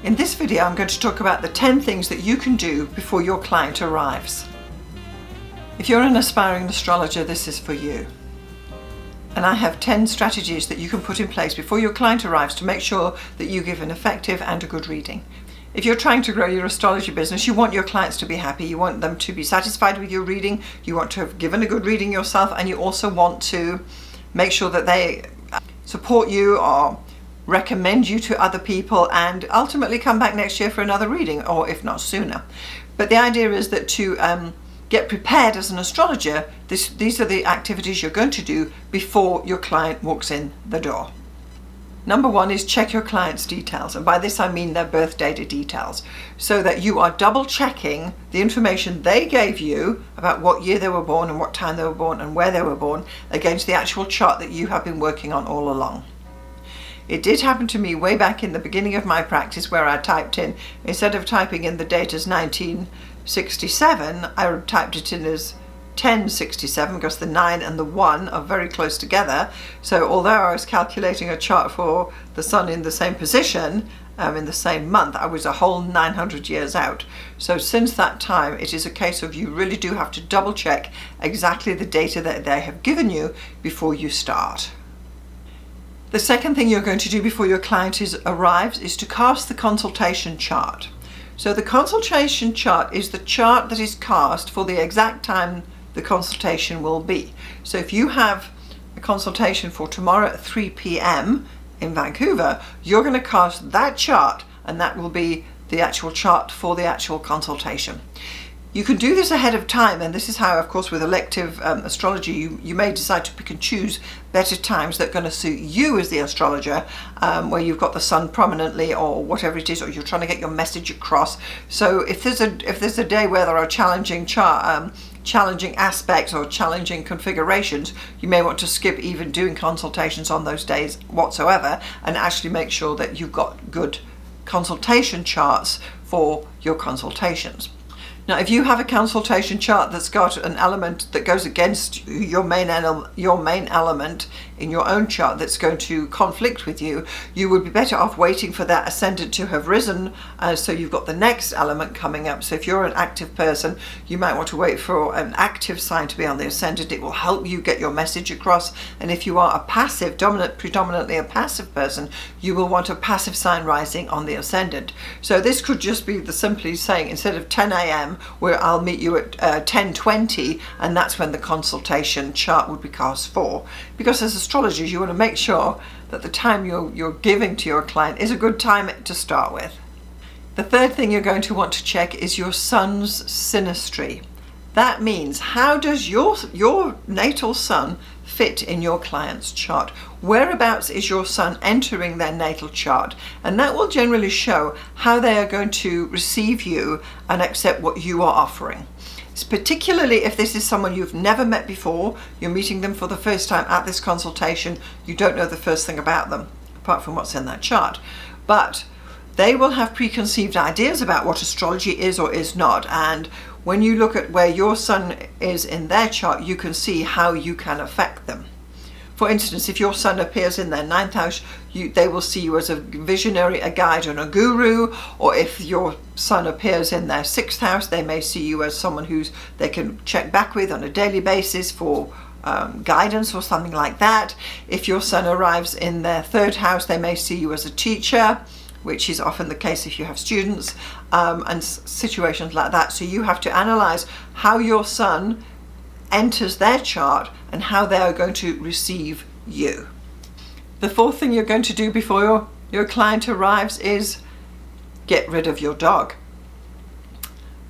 In this video, I'm going to talk about the 10 things that you can do before your client arrives. If you're an aspiring astrologer, this is for you. And I have 10 strategies that you can put in place before your client arrives to make sure that you give an effective and a good reading. If you're trying to grow your astrology business, you want your clients to be happy, you want them to be satisfied with your reading, you want to have given a good reading yourself, and you also want to make sure that they support you or recommend you to other people and ultimately come back next year for another reading, or if not sooner. But the idea is that to get prepared as an astrologer, these are the activities you're going to do before your client walks in the door. Number one is check your client's details, and by this I mean their birth data details, so that you are double checking the information they gave you about what year they were born and what time they were born and where they were born against the actual chart that you have been working on all along. It did happen to me way back in the beginning of my practice where I typed in, instead of typing in the date as 1967, I typed it in as 1067 because the 9 and the 1 are very close together. So although I was calculating a chart for the sun in the same position, in the same month, I was a whole 900 years out. So since that time, it is a case of you really do have to double check exactly the data that they have given you before you start. The second thing you're going to do before your client arrives is to cast the consultation chart. So the consultation chart is the chart that is cast for the exact time the consultation will be. So if you have a consultation for tomorrow at 3 p.m. in Vancouver, you're going to cast that chart, and that will be the actual chart for the actual consultation. You can do this ahead of time, and this is how, of course, with elective astrology, you may decide to pick and choose better times that are going to suit you as the astrologer, where you've got the sun prominently or whatever it is, or you're trying to get your message across. So if there's a day where there are challenging aspects or challenging configurations, you may want to skip even doing consultations on those days whatsoever, and actually make sure that you've got good consultation charts for your consultations. Now, if you have a consultation chart that's got an element that goes against your main element in your own chart that's going to conflict with you, you would be better off waiting for that ascendant to have risen, so you've got the next element coming up. So if you're an active person, you might want to wait for an active sign to be on the ascendant. It will help you get your message across. And if you are a passive, predominantly a passive person, you will want a passive sign rising on the ascendant. So this could just be simply saying, instead of 10 a.m., where I'll meet you at 10:20, and that's when the consultation chart would be cast for. Because as astrologers, you want to make sure that the time you're giving to your client is a good time to start with. The third thing you're going to want to check is your sun's synastry. That means, how does your natal sun fit in your client's chart? Whereabouts is your sun entering their natal chart? And that will generally show how they are going to receive you and accept what you are offering. It's particularly if this is someone you've never met before, you're meeting them for the first time at this consultation, you don't know the first thing about them, apart from what's in that chart. But they will have preconceived ideas about what astrology is or is not, and when you look at where your sun is in their chart, you can see how you can affect them. For instance, if your sun appears in their 9th house, they will see you as a visionary, a guide, and a guru. Or if your sun appears in their 6th house, they may see you as someone they can check back with on a daily basis for guidance or something like that. If your sun arrives in their 3rd house, they may see you as a teacher, which is often the case if you have students, and situations like that. So you have to analyze how your sun enters their chart and how they are going to receive you. The fourth thing you're going to do before your client arrives is get rid of your dog.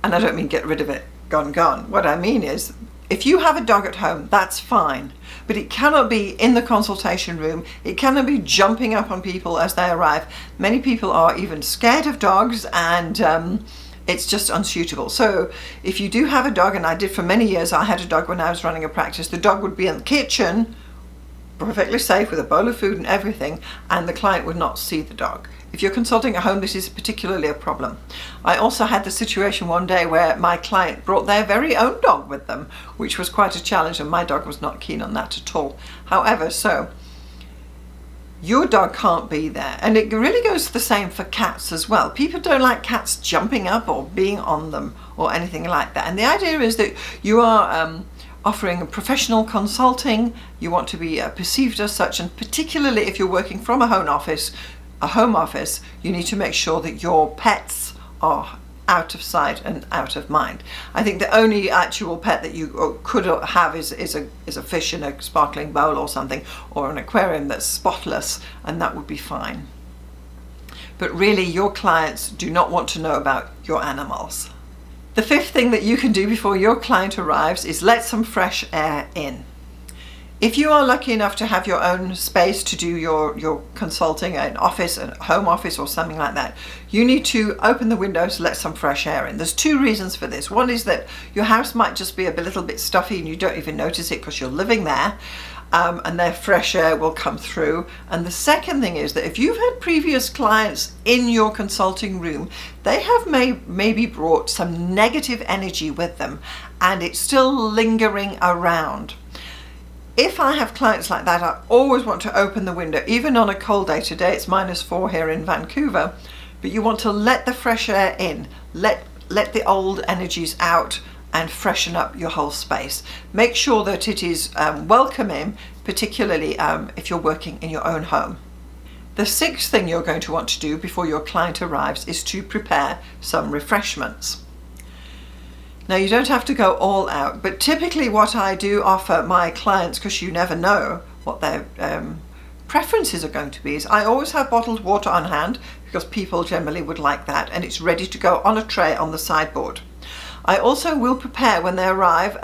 And I don't mean get rid of it gone. What I mean is, if you have a dog at home, that's fine, but it cannot be in the consultation room. It cannot be jumping up on people as they arrive. Many people are even scared of dogs, and it's just unsuitable. So if you do have a dog, and I did for many years, I had a dog when I was running a practice, the dog would be in the kitchen, perfectly safe with a bowl of food and everything, and the client would not see the dog. If you're consulting at home, this is particularly a problem. I also had the situation one day where my client brought their very own dog with them, which was quite a challenge, and my dog was not keen on that at all. However, so your dog can't be there. And it really goes the same for cats as well. People don't like cats jumping up or being on them or anything like that. And the idea is that you are offering a professional consulting. You want to be perceived as such, and particularly if you're working from a home office, you need to make sure that your pets are out of sight and out of mind. I think the only actual pet that you could have is a fish in a sparkling bowl or something, or an aquarium that's spotless, and that would be fine. But really, your clients do not want to know about your animals. The fifth thing that you can do before your client arrives is let some fresh air in. If you are lucky enough to have your own space to do your consulting, an office, a home office or something like that, you need to open the windows, let some fresh air in. There's two reasons for this. One is that your house might just be a little bit stuffy and you don't even notice it because you're living there, and their fresh air will come through. And the second thing is that if you've had previous clients in your consulting room, they have maybe brought some negative energy with them and it's still lingering around. If I have clients like that, I always want to open the window, even on a cold day. Today it's -4 here in Vancouver, but you want to let the fresh air in, let the old energies out and freshen up your whole space. Make sure that it is welcoming, particularly if you're working in your own home. The sixth thing you're going to want to do before your client arrives is to prepare some refreshments. Now, you don't have to go all out, but typically what I do offer my clients, because you never know what their preferences are going to be, is I always have bottled water on hand, because people generally would like that, and it's ready to go on a tray on the sideboard. I also will prepare when they arrive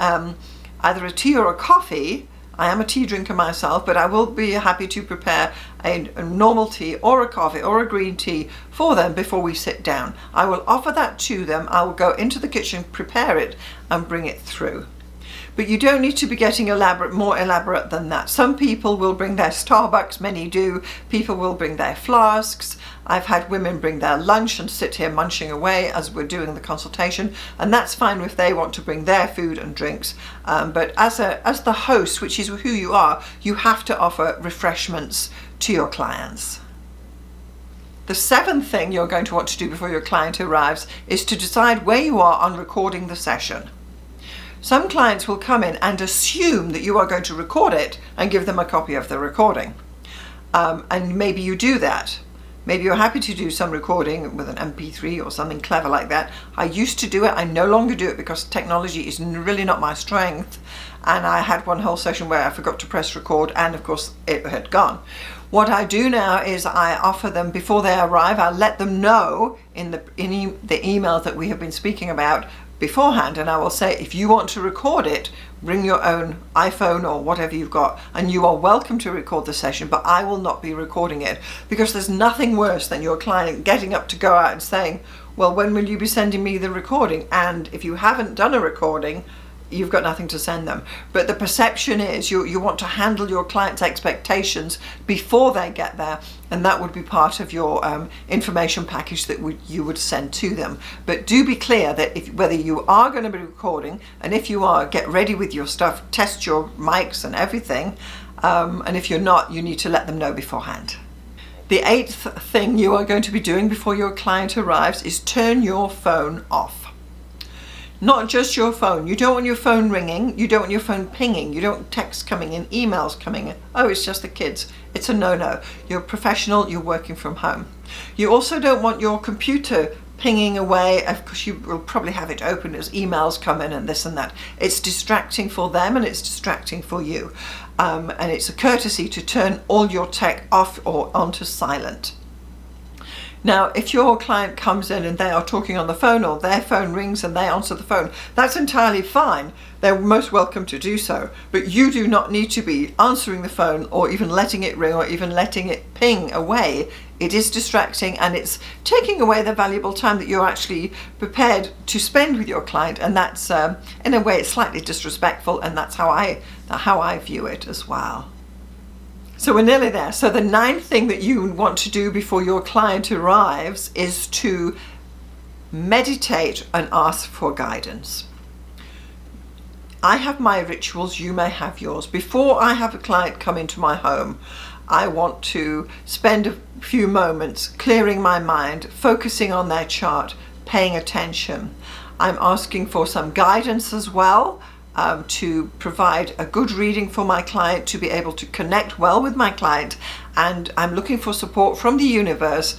either a tea or a coffee. I am a tea drinker myself, but I will be happy to prepare a normal tea or a coffee or a green tea for them before we sit down. I will offer that to them. I will go into the kitchen, prepare it, and bring it through. But you don't need to be getting more elaborate than that. Some people will bring their Starbucks, many do. People will bring their flasks. I've had women bring their lunch and sit here munching away as we're doing the consultation, and that's fine if they want to bring their food and drinks. But as the host, which is who you are, you have to offer refreshments to your clients. The seventh thing you're going to want to do before your client arrives is to decide where you are on recording the session. Some clients will come in and assume that you are going to record it and give them a copy of the recording. And maybe you do that. Maybe you're happy to do some recording with an MP3 or something clever like that. I used to do it. I no longer do it because technology is really not my strength. And I had one whole session where I forgot to press record and of course it had gone. What I do now is I offer them before they arrive. I let them know in the emails that we have been speaking about beforehand, and I will say, if you want to record it, bring your own iPhone or whatever you've got, and you are welcome to record the session, but I will not be recording it, because there's nothing worse than your client getting up to go out and saying, well, when will you be sending me the recording? And if you haven't done a recording, you've got nothing to send them. But the perception is you want to handle your client's expectations before they get there, and that would be part of your information package that you would send to them. But do be clear that whether you are going to be recording, and if you are, get ready with your stuff, test your mics and everything, and if you're not, you need to let them know beforehand. The eighth thing you are going to be doing before your client arrives is turn your phone off. Not just your phone. You don't want your phone ringing. You don't want your phone pinging. You don't want texts coming in, emails coming in. Oh, it's just the kids. It's a no-no. You're a professional. You're working from home. You also don't want your computer pinging away, because you will probably have it open as emails come in and this and that. It's distracting for them and it's distracting for you. And it's a courtesy to turn all your tech off or onto silent. Now, if your client comes in and they are talking on the phone, or their phone rings and they answer the phone, that's entirely fine. They're most welcome to do so. But you do not need to be answering the phone or even letting it ring or even letting it ping away. It is distracting and it's taking away the valuable time that you're actually prepared to spend with your client. And that's, in a way, it's slightly disrespectful, and that's how I view it as well. So we're nearly there. So the ninth thing that you want to do before your client arrives is to meditate and ask for guidance. I have my rituals, you may have yours. Before I have a client come into my home, I want to spend a few moments clearing my mind, focusing on their chart, paying attention. I'm asking for some guidance as well, to provide a good reading for my client, to be able to connect well with my client, and I'm looking for support from the universe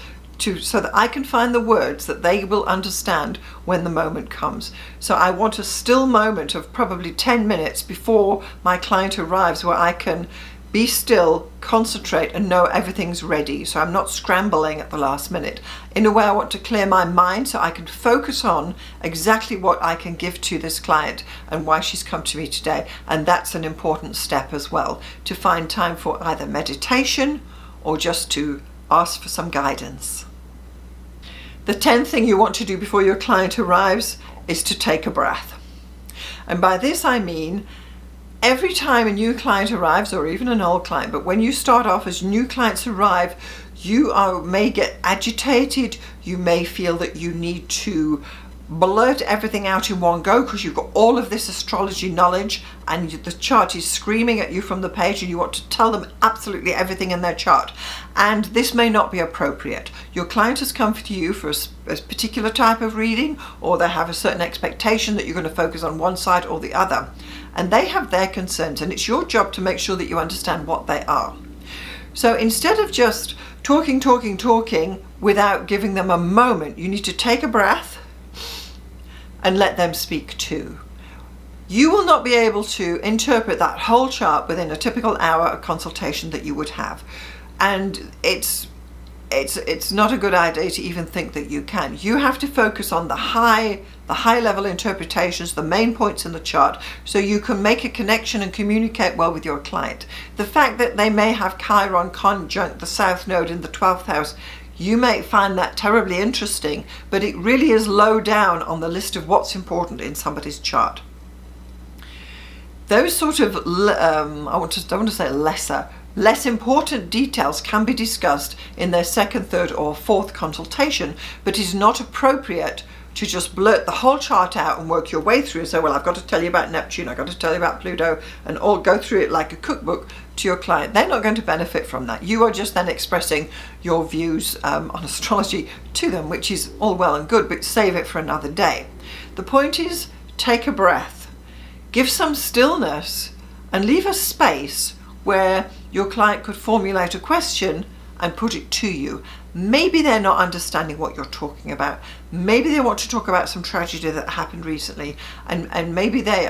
so that I can find the words that they will understand when the moment comes. So I want a still moment of probably 10 minutes before my client arrives, where I can be still, concentrate, and know everything's ready. So I'm not scrambling at the last minute. In a way, I want to clear my mind so I can focus on exactly what I can give to this client and why she's come to me today. And that's an important step as well, to find time for either meditation or just to ask for some guidance. The 10th thing you want to do before your client arrives is to take a breath. And by this I mean, every time a new client arrives, or even an old client, but when you start off as new clients arrive, you may get agitated, you may feel that you need to blurt everything out in one go because you've got all of this astrology knowledge and the chart is screaming at you from the page and you want to tell them absolutely everything in their chart. And this may not be appropriate. Your client has come to you for a particular type of reading, or they have a certain expectation that you're going to focus on one side or the other. And they have their concerns, and it's your job to make sure that you understand what they are. So instead of just talking without giving them a moment, you need to take a breath and let them speak too. You will not be able to interpret that whole chart within a typical hour of consultation that you would have. And it's not a good idea to even think that you can. You have to focus on the high level interpretations, the main points in the chart, so you can make a connection and communicate well with your client. The fact that they may have Chiron conjunct the South Node in the 12th house, you may find that terribly interesting, but it really is low down on the list of what's important in somebody's chart. Those sort of, I want to say less important details can be discussed in their second, third, or fourth consultation, but it's not appropriate to just blurt the whole chart out and work your way through and say, well, I've got to tell you about Neptune, I've got to tell you about Pluto, and all go through it like a cookbook to your client. They're not going to benefit from that. You are just then expressing your views on astrology to them, which is all well and good, but save it for another day. The point is, take a breath, give some stillness, and leave a space where your client could formulate a question and put it to you. Maybe they're not understanding what you're talking about. Maybe they want to talk about some tragedy that happened recently, and maybe they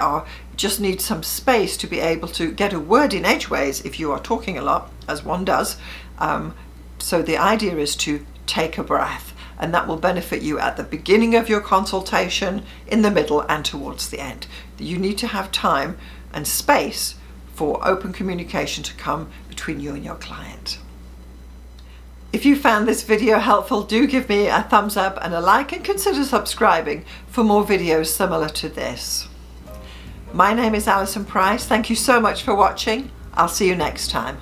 just need some space to be able to get a word in edgeways if you are talking a lot, as one does. So the idea is to take a breath, and that will benefit you at the beginning of your consultation, in the middle, and towards the end. You need to have time and space for open communication to come between you and your client. If you found this video helpful, do give me a thumbs up and a like, and consider subscribing for more videos similar to this. My name is Alison Price. Thank you so much for watching. I'll see you next time.